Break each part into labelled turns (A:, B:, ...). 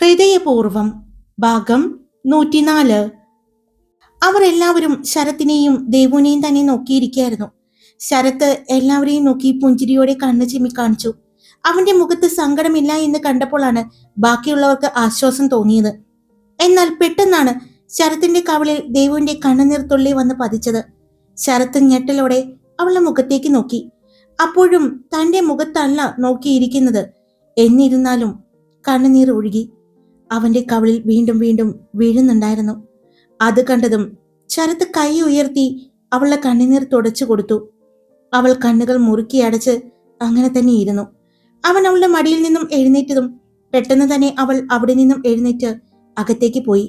A: ഹൃദയപൂർവം ഭാഗം 104. അവർ എല്ലാവരും ശരത്തിനെയും ദേവുവിനെയും തന്നെ നോക്കിയിരിക്കുകയായിരുന്നു. ശരത്ത് എല്ലാവരെയും നോക്കി പുഞ്ചിരിയോടെ കണ്ണു ചിമ്മി കാണിച്ചു. അവന്റെ മുഖത്ത് സങ്കടമില്ല എന്ന് കണ്ടപ്പോഴാണ് ബാക്കിയുള്ളവർക്ക് ആശ്വാസം തോന്നിയത്. എന്നാൽ പെട്ടെന്നാണ് ശരത്തിന്റെ കവിളിൽ ദേവുവിന്റെ കണ്ണുനീർ തുള്ളി വന്ന് പതിച്ചത്. ശരത്ത് ഞെട്ടലോടെ അവളുടെ മുഖത്തേക്ക് നോക്കി. അപ്പോഴും തന്റെ മുഖത്തല്ല നോക്കിയിരിക്കുന്നത്. എന്നിരുന്നാലും കണ്ണുനീർ ഒഴുകി അവന്റെ കവിളിൽ വീണ്ടും വീണ്ടും വീഴുന്നുണ്ടായിരുന്നു. അത് കണ്ടതും ശരത്ത് കൈ ഉയർത്തി അവളുടെ കണ്ണുനീർ തുടച്ചു കൊടുത്തു. അവൾ കണ്ണുകൾ മുറുക്കി അടച്ച് അങ്ങനെ തന്നെ ഇരുന്നു. അവൻ അവളുടെ മടിയിൽ നിന്നും എഴുന്നേറ്റതും പെട്ടെന്ന് തന്നെ അവൾ അവിടെ നിന്നും എഴുന്നേറ്റ് അകത്തേക്ക് പോയി.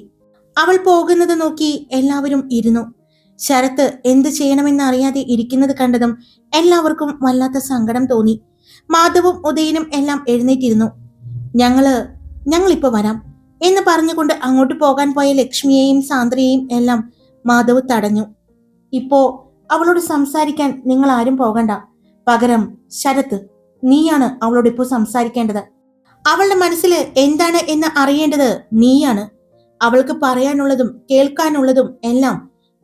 A: അവൾ പോകുന്നത് നോക്കി എല്ലാവരും ഇരുന്നു. ശരത്ത് എന്ത് ചെയ്യണമെന്ന് അറിയാതെ ഇരിക്കുന്നത് കണ്ടതും എല്ലാവർക്കും വല്ലാത്ത സങ്കടം തോന്നി. മാധവും ഉദയനും എല്ലാം എഴുന്നേറ്റിരുന്നു. ഞങ്ങളിപ്പോ വരാം എന്ന് പറഞ്ഞുകൊണ്ട് അങ്ങോട്ട് പോകാൻ പോയ ലക്ഷ്മിയെയും സാന്ദ്രയെയും എല്ലാം മാധവ് തടഞ്ഞു. ഇപ്പോ അവളോട് സംസാരിക്കാൻ നിങ്ങൾ ആരും പോകണ്ട. പകരം ശരത്ത്, നീയാണ് അവളോട് ഇപ്പോൾ സംസാരിക്കേണ്ടത്. അവളുടെ മനസ്സിൽ എന്താണ് എന്ന് അറിയേണ്ടത് നീയാണ്. അവൾക്ക് പറയാനുള്ളതും കേൾക്കാനുള്ളതും എല്ലാം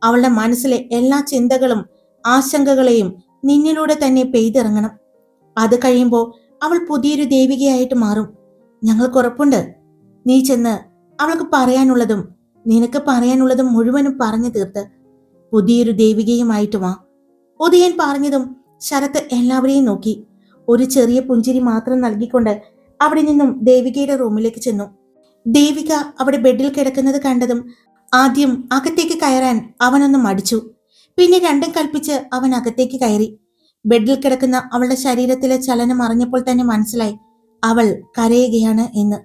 A: അവളുടെ മനസ്സിലെ എല്ലാ ചിന്തകളും ആശങ്കകളെയും നിന്നിലൂടെ തന്നെ പെയ്തിറങ്ങണം. അത് കഴിയുമ്പോൾ അവൾ പുതിയൊരു ദേവികയായിട്ട് മാറും. ഞങ്ങൾക്ക് ഉറപ്പുണ്ട്. നീ ചെന്ന് അവൾക്ക് പറയാനുള്ളതും നിനക്ക് പറയാനുള്ളതും മുഴുവനും പറഞ്ഞു തീർത്ത് പുതിയൊരു ദേവികയുമായിട്ട് വാ. ഉദയൻ പറഞ്ഞതും ശരത്ത് എല്ലാവരെയും നോക്കി ഒരു ചെറിയ പുഞ്ചിരി മാത്രം നൽകിക്കൊണ്ട് അവിടെ നിന്നും ദേവികയുടെ റൂമിലേക്ക് ചെന്നു. ദേവിക അവിടെ ബെഡിൽ കിടക്കുന്നത് കണ്ടതും ആദ്യം അകത്തേക്ക് കയറാൻ അവനൊന്ന് മടിച്ചു. പിന്നെ രണ്ടും കൽപ്പിച്ച് അവൻ അകത്തേക്ക് കയറി. ബെഡിൽ കിടക്കുന്ന അവളുടെ ശരീരത്തിലെ ചലനം അറിഞ്ഞപ്പോൾ തന്നെ മനസ്സിലായി അവൾ കരയുകയാണ് എന്ന്.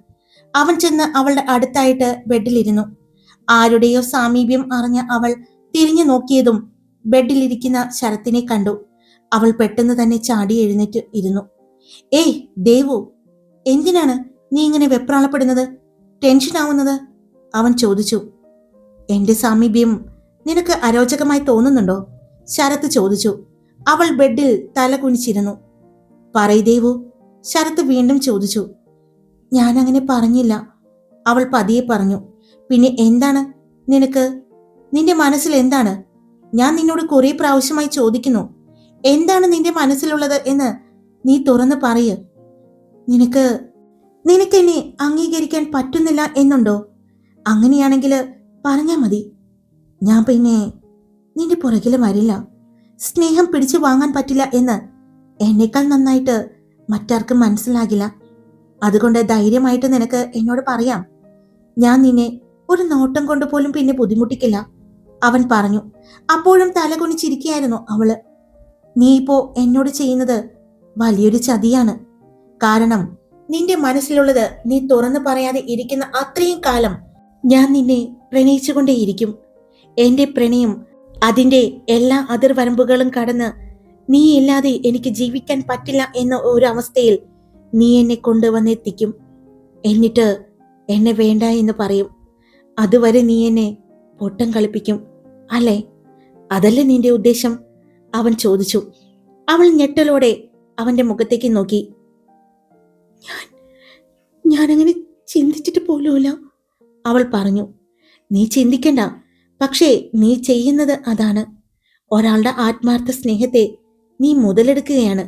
A: അവൻ ചെന്ന് അവളുടെ അടുത്തായിട്ട് ബെഡിലിരുന്നു. ആരുടെയോ സാമീപ്യം അറിഞ്ഞ അവൾ തിരിഞ്ഞു നോക്കിയതും ബെഡിലിരിക്കുന്ന ശരത്തിനെ കണ്ടു. അവൾ പെട്ടെന്ന് തന്നെ ചാടി എഴുന്നേറ്റ് ഇരുന്നു. ഏയ് ദേവു, എന്തിനാണ് നീ ഇങ്ങനെ വെപ്രാളപ്പെടുന്നത്, ടെൻഷൻ ആവുന്നത്? അവൻ ചോദിച്ചു. എന്റെ സാമീപ്യം നിനക്ക് അരോചകമായി തോന്നുന്നുണ്ടോ? ശരത്ത് ചോദിച്ചു. അവൾ ബെഡിൽ തല കുനിച്ചിരുന്നു. പറയ് ദേവു, ശരത്ത് വീണ്ടും ചോദിച്ചു. ഞാനങ്ങനെ പറഞ്ഞില്ല, അവൾ പതിയെ പറഞ്ഞു. പിന്നെ എന്താണ് നിനക്ക്? നിന്റെ മനസ്സിൽ എന്താണ്? ഞാൻ നിന്നോട് കുറെ പ്രാവശ്യമായി ചോദിക്കുന്നു, എന്താണ് നിന്റെ മനസ്സിലുള്ളത് എന്ന് നീ തുറന്ന് പറയ്. നിനക്കെന്നെ അംഗീകരിക്കാൻ പറ്റുന്നില്ല എന്നുണ്ടോ? അങ്ങനെയാണെങ്കിൽ പറഞ്ഞാ മതി. ഞാൻ പിന്നെ നിന്റെ പുറകില് വരില്ല. സ്നേഹം പിടിച്ചു വാങ്ങാൻ പറ്റില്ല എന്ന് എന്നേക്കാൾ നന്നായിട്ട് മറ്റാർക്കും മനസ്സിലാകില്ല. അതുകൊണ്ട് ധൈര്യമായിട്ട് നിനക്ക് എന്നോട് പറയാം. ഞാൻ നിന്നെ ഒരു നോട്ടം കൊണ്ട് പോലും പിന്നെ ബുദ്ധിമുട്ടിക്കില്ല, അവൻ പറഞ്ഞു. അപ്പോഴും തലകുനിച്ചിരിക്കുകയായിരുന്നു അവള്. നീ ഇപ്പോ എന്നോട് ചെയ്യുന്നത് വലിയൊരു ചതിയാണ്. കാരണം നിന്റെ മനസ്സിലുള്ളത് നീ തുറന്നു പറയാതെ ഇരിക്കുന്ന അത്രയും കാലം ഞാൻ നിന്നെ പ്രണയിച്ചുകൊണ്ടേയിരിക്കും. എന്റെ പ്രണയം അതിന്റെ എല്ലാ അതിർവരമ്പുകളും കടന്ന് നീ ഇല്ലാതെ എനിക്ക് ജീവിക്കാൻ പറ്റില്ല എന്ന ഒരു അവസ്ഥയിൽ നീ എന്നെ കൊണ്ടുവന്നെത്തിക്കും. എന്നിട്ട് എന്നെ വേണ്ട എന്ന് പറയും. അതുവരെ നീ എന്നെ പൊട്ടം കളിപ്പിക്കും, അല്ലേ? അതല്ലേ നിന്റെ ഉദ്ദേശം? അവൻ ചോദിച്ചു. അവൾ ഞെട്ടലോടെ അവന്റെ മുഖത്തേക്ക് നോക്കി. ഞാനങ്ങനെ ചിന്തിച്ചിട്ട് പോലുമില്ല, അവൾ പറഞ്ഞു. നീ ചിന്തിക്കണ്ട, പക്ഷേ നീ ചെയ്യുന്നത് അതാണ്. ഒരാളുടെ ആത്മാർത്ഥ സ്നേഹത്തെ നീ മുതലെടുക്കുകയാണ്.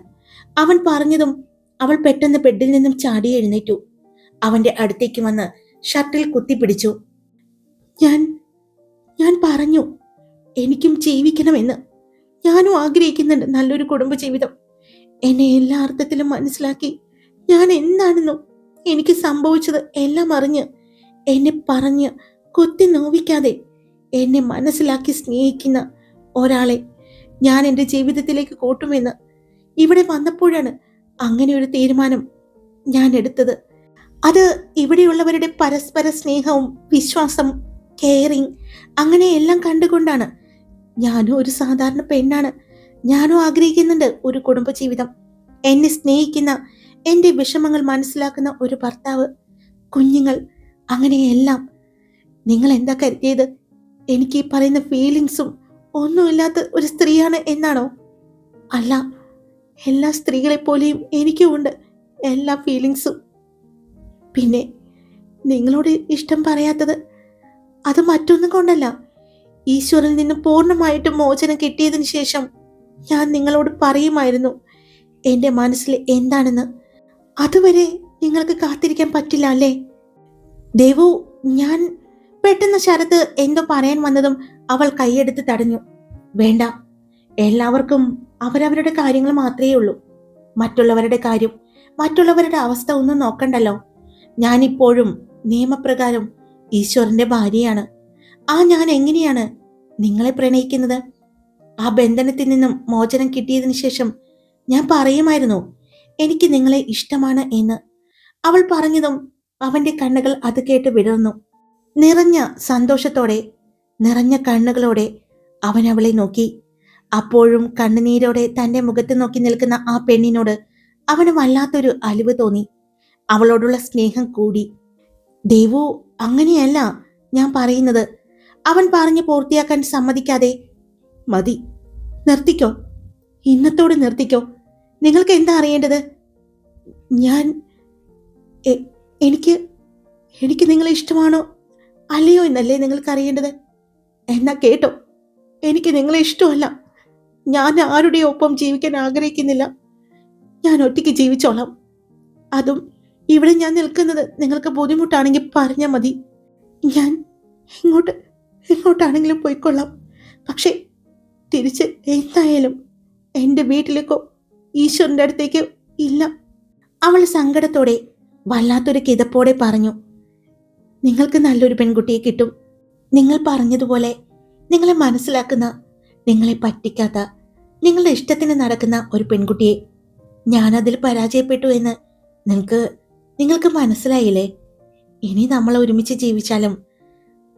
A: അവൻ പറഞ്ഞതും അവൾ പെട്ടെന്ന് ബെഡിൽ നിന്നും ചാടി എഴുന്നേറ്റു. അവന്റെ അടുത്തേക്ക് വന്ന് ഷർട്ടിൽ കുത്തിപ്പിടിച്ചു. ഞാൻ പറഞ്ഞു എനിക്കും ജീവിക്കണമെന്ന്. ഞാനും ആഗ്രഹിക്കുന്നുണ്ട് നല്ലൊരു കുടുംബജീവിതം. എന്നെ എല്ലാ അർത്ഥത്തിലും മനസ്സിലാക്കി ഞാൻ എന്താണെന്നും എനിക്ക് സംഭവിച്ചത് എല്ലാം അറിഞ്ഞ് എന്നെ പറഞ്ഞ് കുത്തി നോവിക്കാതെ എന്നെ മനസ്സിലാക്കി സ്നേഹിക്കുന്ന ഒരാളെ ഞാൻ എൻ്റെ ജീവിതത്തിലേക്ക് കൂട്ടുമെന്ന് ഇവിടെ വന്നപ്പോഴാണ് അങ്ങനെ ഒരു തീരുമാനം ഞാൻ എടുത്തത്. അത് ഇവിടെയുള്ളവരുടെ പരസ്പര സ്നേഹവും വിശ്വാസം, കെയറിങ് അങ്ങനെയെല്ലാം കണ്ടുകൊണ്ടാണ്. ഞാനും ഒരു സാധാരണ പെണ്ണാണ്. ഞാനും ആഗ്രഹിക്കുന്നുണ്ട് ഒരു കുടുംബജീവിതം. എന്നെ സ്നേഹിക്കുന്ന, എൻ്റെ വിഷമങ്ങൾ മനസ്സിലാക്കുന്ന ഒരു ഭർത്താവ്, കുഞ്ഞുങ്ങൾ, അങ്ങനെയെല്ലാം. നിങ്ങൾ എന്താ കരുതിയത്? എനിക്ക് ഈ പറയുന്ന ഫീലിങ്സും ഒന്നുമില്ലാത്ത ഒരു സ്ത്രീയാണ് എന്നാണോ? അല്ല, എല്ലാ സ്ത്രീകളെ പോലെയും എനിക്കും ഉണ്ട് എല്ലാ ഫീലിങ്സും. പിന്നെ നിങ്ങളോട് ഇഷ്ടം പറയാത്തത് അത് മറ്റൊന്നും കൊണ്ടല്ല. ഈശ്വരനിൽ നിന്ന് പൂർണ്ണമായിട്ടും മോചനം കിട്ടിയതിനു ശേഷം ഞാൻ നിങ്ങളോട് പറയുമായിരുന്നു എൻ്റെ മനസ്സിൽ എന്താണെന്ന്. അതുവരെ നിങ്ങൾക്ക് കാത്തിരിക്കാൻ പറ്റില്ല അല്ലേ? ദേവു, ഞാൻ പെട്ടെന്ന് ശരത്ത് എന്തോ പറയാൻ വന്നതും അവൾ കൈയെടുത്ത് തടഞ്ഞു. വേണ്ട, എല്ലാവർക്കും അവരവരുടെ കാര്യങ്ങൾ മാത്രമേ ഉള്ളൂ. മറ്റുള്ളവരുടെ കാര്യം, മറ്റുള്ളവരുടെ അവസ്ഥ ഒന്നും നോക്കണ്ടല്ലോ. ഞാനിപ്പോഴും നിയമപ്രകാരം ഈശ്വരന്റെ ഭാര്യയാണ്. ഞാൻ എങ്ങനെയാണ് നിങ്ങളെ പ്രണയിക്കുന്നത്? ആ ബന്ധനത്തിൽ നിന്നും മോചനം കിട്ടിയതിനു ശേഷം ഞാൻ പറയുമായിരുന്നു എനിക്ക് നിങ്ങളെ ഇഷ്ടമാണ് എന്ന്. അവൾ പറഞ്ഞതും അവന്റെ കണ്ണുകൾ അത് കേട്ട് വിടർന്നു. നിറഞ്ഞ സന്തോഷത്തോടെ, നിറഞ്ഞ കണ്ണുകളോടെ അവൻ അവളെ നോക്കി. അപ്പോഴും കണ്ണുനീരോടെ തന്റെ മുഖത്ത് നോക്കി നിൽക്കുന്ന ആ പെണ്ണിനോട് അവന് വല്ലാത്തൊരു അലിവ് തോന്നി. അവളോടുള്ള സ്നേഹം കൂടി. ദേവു, അങ്ങനെയല്ല ഞാൻ പറയുന്നത്. അവൻ പറഞ്ഞു പൂർത്തിയാക്കാൻ സമ്മതിക്കാതെ, മതി, നിർത്തിക്കോ, ഇന്നത്തോട് നിർത്തിക്കോ. നിങ്ങൾക്ക് എന്താ അറിയേണ്ടത്? ഞാൻ എനിക്ക് എനിക്ക് നിങ്ങളെ ഇഷ്ടമാണോ അല്ലയോ എന്നല്ലേ നിങ്ങൾക്ക് അറിയേണ്ടത്. എന്നാ കേട്ടോ, എനിക്ക് നിങ്ങളെ ഇഷ്ടമല്ല. ഞാൻ ആരുടെ ഒപ്പം ജീവിക്കാൻ ആഗ്രഹിക്കുന്നില്ല. ഞാൻ ഒറ്റയ്ക്ക് ജീവിച്ചോളാം. അതും ഇവിടെ ഞാൻ നിൽക്കുന്നത് നിങ്ങൾക്ക് ബുദ്ധിമുട്ടാണെങ്കിൽ പറഞ്ഞാൽ മതി. ഞാൻ എങ്ങോട്ടാണെങ്കിലും പോയിക്കൊള്ളാം. പക്ഷെ തിരിച്ച് എന്തായാലും എൻ്റെ വീട്ടിലേക്കോ ഈശ്വരൻ്റെ അടുത്തേക്കോ ഇല്ല. അവൾ സങ്കടത്തോടെ, വല്ലാത്തൊരു കിതപ്പോടെ പറഞ്ഞു. നിങ്ങൾക്ക് നല്ലൊരു പെൺകുട്ടിയെ കിട്ടും. നിങ്ങൾ പറഞ്ഞതുപോലെ നിങ്ങളെ മനസ്സിലാക്കുന്ന, നിങ്ങളെ പറ്റിക്കാത്ത, നിങ്ങളുടെ ഇഷ്ടത്തിന് നടക്കുന്ന ഒരു പെൺകുട്ടിയെ. ഞാനതിൽ പരാജയപ്പെട്ടു എന്ന് നിങ്ങൾക്ക് മനസ്സിലായില്ലേ? ഇനി നമ്മൾ ഒരുമിച്ച് ജീവിച്ചാലും.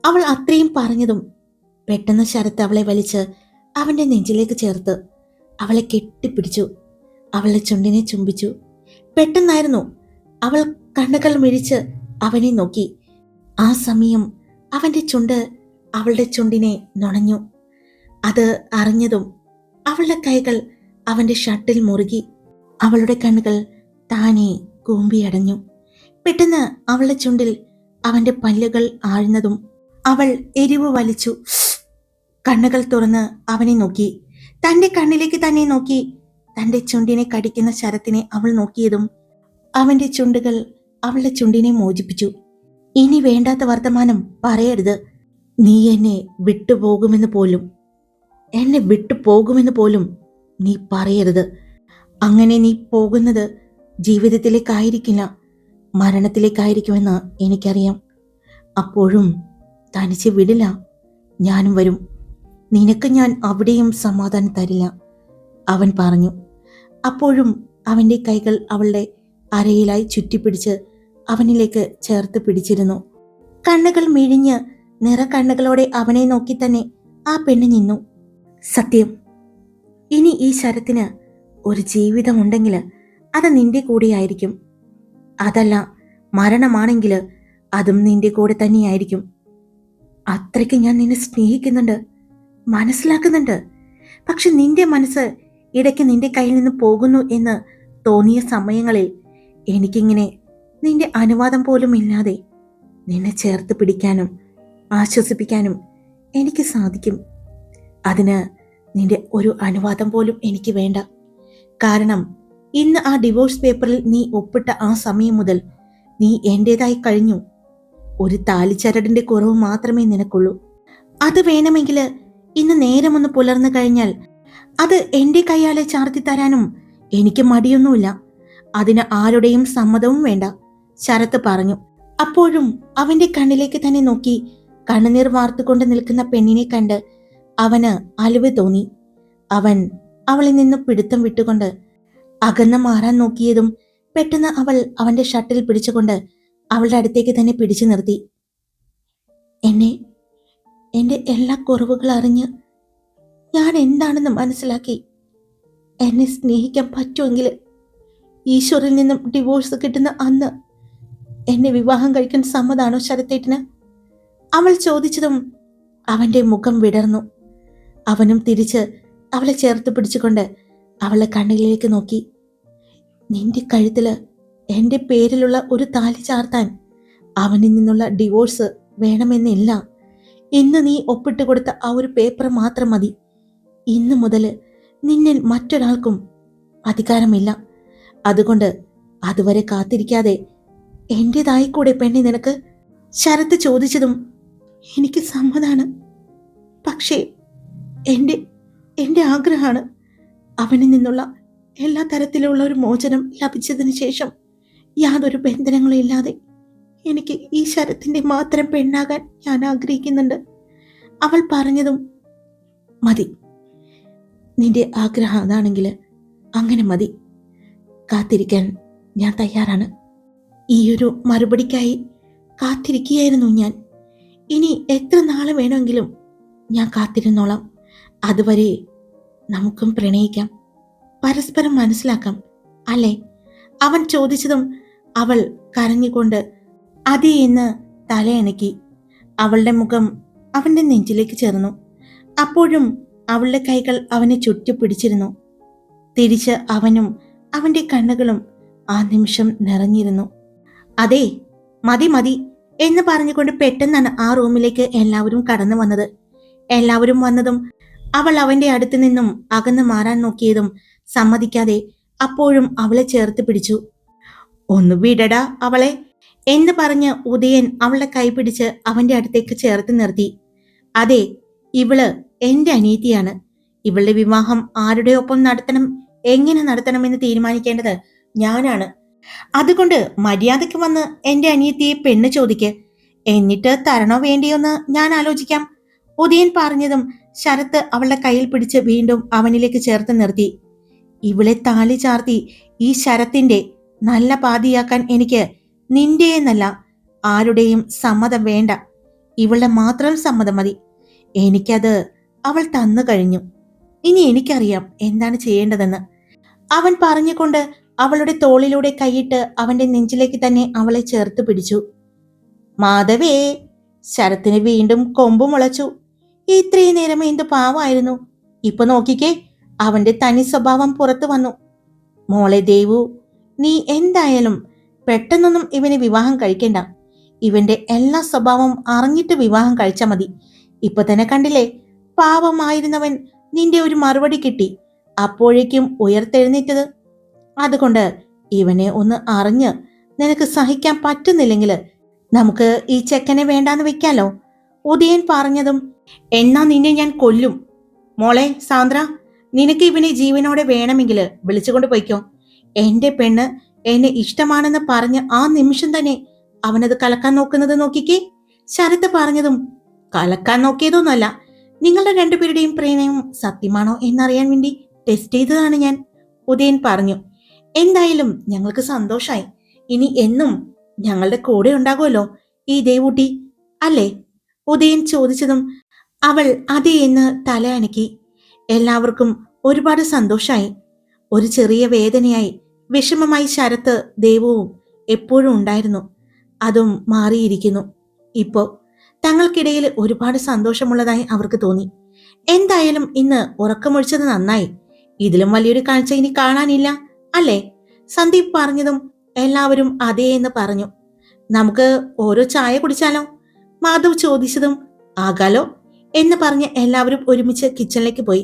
A: അവൾ അത്രയും പറഞ്ഞതും പെട്ടെന്ന് ശരത്ത് അവളെ വലിച്ച് അവന്റെ നെഞ്ചിലേക്ക് ചേർത്ത് അവളെ കെട്ടിപ്പിടിച്ചു. അവളുടെ ചുണ്ടിനെ ചുംബിച്ചു. പെട്ടെന്നായിരുന്നു അവൾ കണ്ണുകൾ മിഴിച്ച് അവനെ നോക്കി. ആ സമയം അവന്റെ ചുണ്ട് അവളുടെ ചുണ്ടിനെ നുണഞ്ഞു. അത് അറിഞ്ഞതും അവളുടെ കൈകൾ അവന്റെ ഷർട്ടിൽ മുറുകി. അവളുടെ കണ്ണുകൾ താനെ കൂമ്പിയടഞ്ഞു. പെട്ടെന്ന് അവളുടെ ചുണ്ടിൽ അവന്റെ പല്ലുകൾ ആഴ്ന്നതും അവൾ എരിവ് വലിച്ചു. കണ്ണുകൾ തുറന്ന് അവനെ നോക്കി. തന്റെ കണ്ണിലേക്ക് തന്നെ നോക്കി. തന്റെ ചുണ്ടിനെ കടിക്കുന്ന ശരത്തിനെ അവൾ നോക്കിയതും അവന്റെ ചുണ്ടുകൾ അവളുടെ ചുണ്ടിനെ മോചിപ്പിച്ചു. ഇനി വേണ്ടാത്ത വർത്തമാനം പറയരുത്. നീ എന്നെ വിട്ടുപോകുമെന്ന് പോലും നീ പറയരുത്. അങ്ങനെ നീ പോകുന്നത് ജീവിതത്തിലേക്കായിരിക്കില്ല, മരണത്തിലേക്കായിരിക്കുമെന്ന് എനിക്കറിയാം. അപ്പോഴും തനിച്ച് വിടില്ല, ഞാനും വരും. നിനക്ക് ഞാൻ അവിടെയും സമാധാനം തരില്ല, അവൻ പറഞ്ഞു. അപ്പോഴും അവന്റെ കൈകൾ അവളുടെ അരയിലായി ചുറ്റിപ്പിടിച്ച് അവനിലേക്ക് ചേർത്ത് പിടിച്ചിരുന്നു. കണ്ണുകൾ മിഴിഞ്ഞ് നിറകണ്ണുകളോടെ അവനെ നോക്കി തന്നെ ആ പെണ്ണ് നിന്നു. സത്യം, ഇനി ഈ ശരത്തിന് ഒരു ജീവിതമുണ്ടെങ്കിൽ അത് നിന്റെ കൂടെയായിരിക്കും. അതല്ല, മരണമാണെങ്കിൽ അതും നിന്റെ കൂടെ തന്നെയായിരിക്കും. അത്രയ്ക്ക് ഞാൻ നിന്നെ സ്നേഹിക്കുന്നുണ്ട്, മനസ്സിലാക്കുന്നുണ്ട്. പക്ഷെ നിന്റെ മനസ്സ് ഇടയ്ക്ക് നിന്റെ കയ്യിൽ നിന്ന് പോകുന്നു എന്ന് തോന്നിയ സമയങ്ങളിൽ എനിക്കിങ്ങനെ നിന്റെ അനുവാദം പോലും ഇല്ലാതെ നിന്നെ ചേർത്ത് പിടിക്കാനും ആശ്വസിപ്പിക്കാനും എനിക്ക് സാധിക്കും. അതിന് നിന്റെ ഒരു അനുവാദം പോലും എനിക്ക് വേണ്ട. കാരണം ഇന്ന് ആ ഡിവോഴ്സ് പേപ്പറിൽ നീ ഒപ്പിട്ട ആ സമയം മുതൽ നീ എന്റേതായി കഴിഞ്ഞു. ഒരു താലിച്ചരടിന്റെ കുറവ് മാത്രമേ നിനക്കുള്ളൂ. അത് വേണമെങ്കിൽ ഇന്ന് നേരമൊന്ന് പുലർന്നു കഴിഞ്ഞാൽ അത് എന്റെ കൈയാലെ ചാർത്തി തരാനും എനിക്ക് മടിയൊന്നുമില്ല. അതിന് ആരുടെയും സമ്മതവും വേണ്ട, ശരത്ത് പറഞ്ഞു. അപ്പോഴും അവന്റെ കണ്ണിലേക്ക് തന്നെ നോക്കി കണ്ണുനീർ വാർത്തുകൊണ്ട് നിൽക്കുന്ന പെണ്ണിനെ കണ്ട് അവന് അലിവ് തോന്നി. അവൻ അവളിൽ നിന്ന് പിടുത്തം വിട്ടുകൊണ്ട് അകന്ന് മാറാൻ നോക്കിയതും പെട്ടെന്ന് അവൾ അവന്റെ ഷർട്ടിൽ പിടിച്ചുകൊണ്ട് അവളുടെ അടുത്തേക്ക് തന്നെ പിടിച്ചു നിർത്തി. എന്റെ എല്ലാ കുറവുകൾ അറിഞ്ഞ് ഞാൻ എന്താണെന്ന് മനസ്സിലാക്കി എന്നെ സ്നേഹിക്കാൻ പറ്റുമെങ്കിൽ ഈശ്വറിൽ നിന്നും ഡിവോഴ്സ് കിട്ടുന്ന അന്ന് എന്നെ വിവാഹം കഴിക്കാൻ സമ്മതാണോ ശരത്തേട്ടന്? അവൾ ചോദിച്ചതും അവന്റെ മുഖം വിടർന്നു. അവനും തിരിച്ച് അവളെ ചേർത്ത് പിടിച്ചുകൊണ്ട് അവളെ കണ്ണുകളിലേക്ക് നോക്കി. നിന്റെ കഴുത്തില് എന്റെ പേരിലുള്ള ഒരു താലി ചാർത്താൻ അവനിൽ നിന്നുള്ള ഡിവോഴ്സ് വേണമെന്നില്ല. ഇന്ന് നീ ഒപ്പിട്ട് കൊടുത്ത ആ ഒരു പേപ്പർ മാത്രം മതി. ഇന്നു മുതൽ നിന്നിൽ മറ്റൊരാൾക്കും അധികാരമില്ല. അതുകൊണ്ട് അതുവരെ കാത്തിരിക്കാതെ എൻ്റെതായിക്കൂടെ പെണ്ണെ നിനക്ക്? ശരത്ത് ചോദിച്ചതും എനിക്ക് സമ്മതാണ്. പക്ഷേ എൻ്റെ എൻ്റെ ആഗ്രഹമാണ് അവനിൽ നിന്നുള്ള എല്ലാ തരത്തിലുള്ള ഒരു മോചനം ലഭിച്ചതിന് ശേഷം യാതൊരു ബന്ധനങ്ങളും ഇല്ലാതെ എനിക്ക് ഈ ശരത്തിൻ്റെ മാത്രം പെണ്ണാകാൻ ഞാൻ ആഗ്രഹിക്കുന്നുണ്ട്. അവൾ പറഞ്ഞതും മതി, നിന്റെ ആഗ്രഹം അതാണെങ്കിൽ അങ്ങനെ മതി. കാത്തിരിക്കാൻ ഞാൻ തയ്യാറാണ്. ഈയൊരു മറുപടിക്കായി കാത്തിരിക്കുകയായിരുന്നു ഞാൻ. ഇനി എത്ര നാള് വേണമെങ്കിലും ഞാൻ കാത്തിരുന്നോളാം. അതുവരെ നമുക്കും പ്രണയിക്കാം, പരസ്പരം മനസ്സിലാക്കാം, അല്ലേ? അവൻ ചോദിച്ചതും അവൾ കരഞ്ഞുകൊണ്ട് അതേ എന്ന് തലയണക്കി. അവളുടെ മുഖം അവൻ്റെ നെഞ്ചിലേക്ക് ചേർന്നു. അപ്പോഴും അവളുടെ കൈകൾ അവനെ ചുറ്റിപ്പിടിച്ചിരുന്നു. തിരിച്ച് അവനും അവൻ്റെ കണ്ണുകളും ആ നിമിഷം നിറഞ്ഞിരുന്നു. അതെ, മതി മതി എന്ന് പറഞ്ഞുകൊണ്ട് പെട്ടെന്നാണ് ആ റൂമിലേക്ക് എല്ലാവരും കടന്നു വന്നത്. എല്ലാവരും വന്നതും അവൾ അവന്റെ അടുത്ത് നിന്നും അകന്നു മാറാൻ നോക്കിയതും സമ്മതിക്കാതെ അപ്പോഴും അവളെ ചേർത്ത് പിടിച്ചു. ഒന്ന് വിടടാ അവളെ എന്ന് പറഞ്ഞ് ഉദയൻ അവളുടെ കൈ പിടിച്ച് അവന്റെ അടുത്തേക്ക് ചേർത്ത് നിർത്തി. അതെ, ഇവള് എന്റെ അനിയത്തിയാണ്. ഇവളുടെ വിവാഹം ആരുടെ ഒപ്പം നടത്തണം, എങ്ങനെ നടത്തണമെന്ന് തീരുമാനിക്കേണ്ടത് ഞാനാണ്. അതുകൊണ്ട് മര്യാദയ്ക്ക് വന്ന് എന്റെ അനിയത്തിയെ പെണ്ണ് ചോദിക്ക്. എന്നിട്ട് തരണോ വേണ്ടിയോന്ന് ഞാൻ ആലോചിക്കാം. ഉദയൻ പറഞ്ഞതും ശരത്ത് അവളുടെ കയ്യിൽ പിടിച്ച് വീണ്ടും അവനിലേക്ക് ചേർത്ത് നിർത്തി. ഇവളെ താലി ചാർത്തി ഈ ശരത്തിന്റെ നല്ല പാതിയാക്കാൻ എനിക്ക് നിന്റെ എന്നല്ല ആരുടെയും സമ്മതം വേണ്ട. ഇവളുടെ മാത്രം സമ്മതം മതി. എനിക്കത് അവൾ തന്നു കഴിഞ്ഞു. ഇനി എനിക്കറിയാം എന്താണ് ചെയ്യേണ്ടതെന്ന്. അവൻ പറഞ്ഞുകൊണ്ട് അവളുടെ തോളിലൂടെ കൈയിട്ട് അവന്റെ നെഞ്ചിലേക്ക് തന്നെ അവളെ ചേർത്ത് പിടിച്ചു. മാധവേ! ശരത്തിന് വീണ്ടും കൊമ്പ് മുളച്ചു. ഇത്രയും നേരം എന്ത് പാവായിരുന്നു, ഇപ്പൊ നോക്കിക്കേ അവന്റെ തനി സ്വഭാവം പുറത്തു വന്നു. മോളെ ദേവു, നീ എന്തായാലും പെട്ടെന്നൊന്നും ഇവനെ വിവാഹം കഴിക്കണ്ട. ഇവന്റെ എല്ലാ സ്വഭാവം അറിഞ്ഞിട്ട് വിവാഹം കഴിച്ചാൽ മതി. ഇപ്പൊ തന്നെ കണ്ടില്ലേ, പാവമായിരുന്നവൻ നിന്റെ ഒരു മറുപടി കിട്ടി അപ്പോഴേക്കും ഉയർത്തെഴുന്നേറ്റത്. അതുകൊണ്ട് ഇവനെ ഒന്ന് അറിഞ്ഞ് നിനക്ക് സഹിക്കാൻ പറ്റുന്നില്ലെങ്കിൽ നമുക്ക് ഈ ചെക്കനെ വേണ്ടാന്ന് വെക്കാലോ. ഉദയൻ പറഞ്ഞതും എന്നാ നിന്നെ ഞാൻ കൊല്ലും. മോളെ സാന്ദ്ര, നിനക്ക് ഇവനെ ജീവനോടെ വേണമെങ്കിൽ വിളിച്ചുകൊണ്ട് പോയിക്കോ. എന്റെ പെണ്ണ് എന്നെ ഇഷ്ടമാണെന്ന് പറഞ്ഞ് ആ നിമിഷം തന്നെ അവനത് കലക്കാൻ നോക്കുന്നത് നോക്കിക്കേ. ശരത്ത് പറഞ്ഞതും കലക്കാൻ നോക്കിയതൊന്നുമല്ല, നിങ്ങളുടെ രണ്ടുപേരുടെയും പ്രണയം സത്യമാണോ എന്നറിയാൻ വേണ്ടി ടെസ്റ്റ് ചെയ്തതാണ് ഞാൻ. ഉദയൻ പറഞ്ഞു. എന്തായാലും ഞങ്ങൾക്ക് സന്തോഷായി. ഇനി എന്നും ഞങ്ങളുടെ കൂടെ ഉണ്ടാകുമല്ലോ ഈ ദേവൂട്ടി, അല്ലേ? ഉദയൻ ചോദിച്ചതും അവൾ അതേ എന്ന് തല അനക്കി. എല്ലാവർക്കും ഒരുപാട് സന്തോഷായി. ഒരു ചെറിയ വേദനയായി, വിഷമമായി ശരത്ത് ദേവുവും എപ്പോഴും ഉണ്ടായിരുന്നു. അതും മാറിയിരിക്കുന്നു. ഇപ്പോ തങ്ങൾക്കിടയിൽ ഒരുപാട് സന്തോഷമുള്ളതായി അവർക്ക് തോന്നി. എന്തായാലും ഇന്ന് ഉറക്കമൊഴിച്ചത് നന്നായി. ഇതിലും വലിയൊരു കാഴ്ച ഇനി കാണാനില്ല, അല്ലേ? സന്ദീപ് പറഞ്ഞതും എല്ലാവരും അതേ എന്ന് പറഞ്ഞു. നമുക്ക് ഓരോ ചായ കുടിച്ചാലോ? മാധവ് ചോദിച്ചതും ആകാലോ എന്ന് പറഞ്ഞ് എല്ലാവരും ഒരുമിച്ച് കിച്ചണിലേക്ക് പോയി.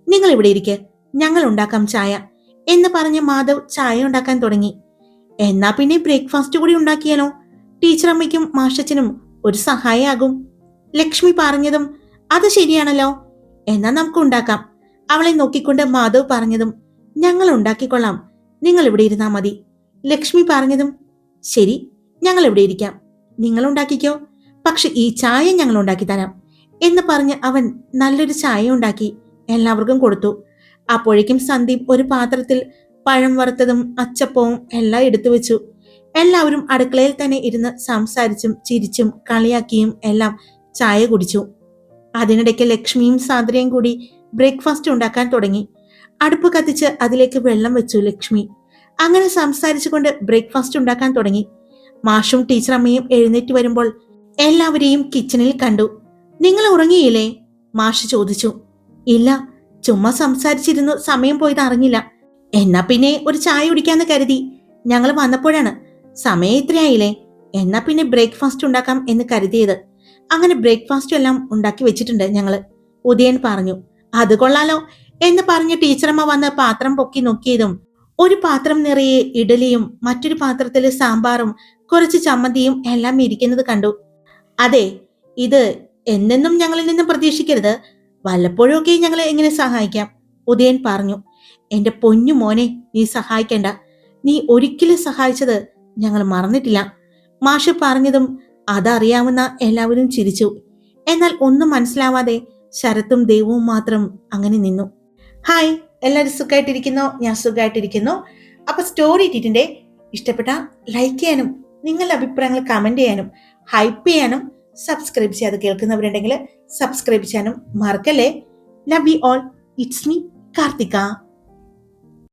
A: നിങ്ങൾ ഇവിടെ ഇരിക്കെ, ഞങ്ങൾ ഉണ്ടാക്കാം ചായ എന്ന് പറഞ്ഞ് മാധവ് ചായ ഉണ്ടാക്കാൻ തുടങ്ങി. എന്നാ പിന്നെ ബ്രേക്ക്ഫാസ്റ്റ് കൂടി ഉണ്ടാക്കിയാലോ? ടീച്ചർ അമ്മയ്ക്കും മാഷച്ചനും ഒരു സഹായമാകും. ലക്ഷ്മി പറഞ്ഞതും അത് ശരിയാണല്ലോ, എന്നാ നമുക്ക് ഉണ്ടാക്കാം. അവളെ നോക്കിക്കൊണ്ട് മാധവ് പറഞ്ഞതും ഞങ്ങൾ ഉണ്ടാക്കിക്കൊള്ളാം, നിങ്ങൾ ഇവിടെ ഇരുന്നാ മതി. ലക്ഷ്മി പറഞ്ഞതും ശരി, ഞങ്ങൾ ഇവിടെ ഇരിക്കാം, നിങ്ങൾ ഉണ്ടാക്കിക്കോ, പക്ഷെ ഈ ചായ ഞങ്ങൾ ഉണ്ടാക്കി തരാം എന്ന് പറഞ്ഞ് അവൻ നല്ലൊരു ചായ ഉണ്ടാക്കി എല്ലാവർക്കും കൊടുത്തു. അപ്പോഴേക്കും സന്ദീപ് ഒരു പാത്രത്തിൽ പഴം വറുത്തതും അച്ചപ്പവും എല്ലാം എടുത്തു വെച്ചു. എല്ലാവരും അടുക്കളയിൽ തന്നെ ഇരുന്ന് സംസാരിച്ചും ചിരിച്ചും കളിയാക്കിയും എല്ലാം ചായ കുടിച്ചു. അതിനിടയ്ക്ക് ലക്ഷ്മിയും സാന്ദ്രയും കൂടി ബ്രേക്ക്ഫാസ്റ്റ് ഉണ്ടാക്കാൻ തുടങ്ങി. അടുപ്പ് കത്തിച്ച് അതിലേക്ക് വെള്ളം വെച്ചു ലക്ഷ്മി. അങ്ങനെ സംസാരിച്ചുകൊണ്ട് ബ്രേക്ക്ഫാസ്റ്റ് ഉണ്ടാക്കാൻ തുടങ്ങി. മാഷും ടീച്ചറമ്മയും എഴുന്നേറ്റ് വരുമ്പോൾ എല്ലാവരെയും കിച്ചണിൽ കണ്ടു. നിങ്ങൾ ഉറങ്ങിയില്ലേ? മാഷ് ചോദിച്ചു. ഇല്ല, ചുമ്മാ സംസാരിച്ചിരുന്നു, സമയം പോയത് അറിഞ്ഞില്ല. എന്നാ പിന്നെ ഒരു ചായ കുടിക്കാന്ന് കരുതി ഞങ്ങൾ വന്നപ്പോഴാണ്. സമയം ഇത്രയായില്ലേ, എന്നാ പിന്നെ ബ്രേക്ക്ഫാസ്റ്റ് ഉണ്ടാക്കാം എന്ന് കരുതിയത്. അങ്ങനെ ബ്രേക്ക്ഫാസ്റ്റ് എല്ലാം ഉണ്ടാക്കി വെച്ചിട്ടുണ്ട് ഞങ്ങള്. ഉദയൻ പറഞ്ഞു. അത് കൊള്ളാലോ എന്ന് പറഞ്ഞ് ടീച്ചറമ്മ വന്ന് പാത്രം പൊക്കി നോക്കിയതും ഒരു പാത്രം നിറയെ ഇഡലിയും മറ്റൊരു പാത്രത്തില് സാമ്പാറും കുറച്ച് ചമ്മന്തിയും എല്ലാം ഇരിക്കുന്നത് കണ്ടു. അതെ, ഇത് എന്നെന്നും ഞങ്ങളിൽ നിന്നും പ്രതീക്ഷിക്കരുത്. വല്ലപ്പോഴും ഒക്കെ ഞങ്ങളെ എങ്ങനെ സഹായിക്കാം, ഉദയൻ പറഞ്ഞു. എന്റെ പൊന്നു മോനെ, നീ സഹായിക്കണ്ട. നീ ഒരിക്കലും സഹായിച്ചത് ഞങ്ങൾ മറന്നിട്ടില്ല. മാഷ് പറഞ്ഞതും അതറിയാവുന്ന എല്ലാവരും ചിരിച്ചു. എന്നാൽ ഒന്നും മനസ്സിലാവാതെ ശരത്തും ദേവും മാത്രം അങ്ങനെ നിന്നു. ഹായ്, എല്ലാവരും സുഖമായിട്ടിരിക്കുന്നോ? ഞാൻ സുഖമായിട്ടിരിക്കുന്നു. അപ്പൊ സ്റ്റോറി ഇട്ടിട്ടുണ്ട്. ഇഷ്ടപ്പെട്ട ലൈക്ക് ചെയ്യാനും നിങ്ങളുടെ അഭിപ്രായങ്ങൾ കമന്റ് ചെയ്യാനും ഹൈപ്പ് ചെയ്യാനും സബ്സ്ക്രൈബ് ചെയ്യാതെ കേൾക്കുന്നവരുണ്ടെങ്കിൽ സബ്സ്ക്രൈബ് ചെയ്യാനും മറക്കല്ലേ. Love you all. It's me Karthika.